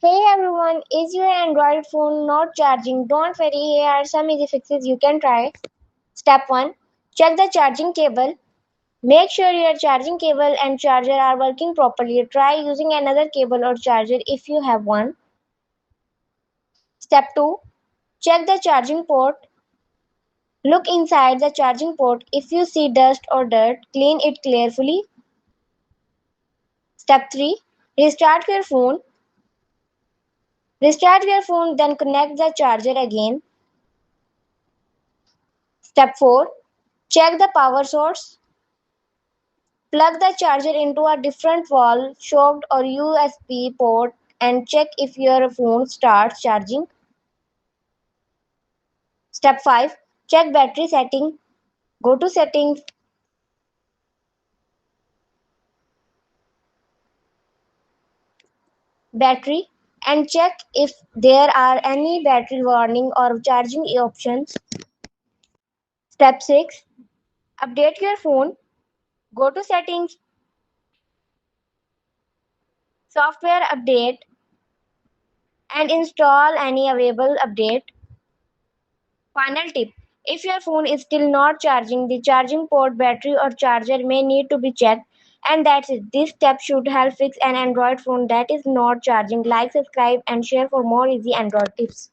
Hey everyone, is your Android phone not charging? Don't worry, here are some easy fixes you can try. Step 1. Check the charging cable. Make sure your charging cable and charger are working properly. Try using another cable or charger if you have one. Step 2. Check the charging port. Look inside the charging port. If you see dust or dirt, clean it carefully. Step 3. Restart your phone. Restart your phone, then connect the charger again. Step 4. Check the power source. Plug the charger into a different wall, socket or USB port and check if your phone starts charging. Step 5. Check battery setting. Go to settings, battery and check if there are any battery warning or charging options. Step 6. Update your phone. Go to settings, software update and install any available update. Final tip: if your phone is still not charging, the charging port, battery, or charger may need to be checked. And that's it. This step should help fix an Android phone that is not charging. Like, subscribe, and share for more easy Android tips.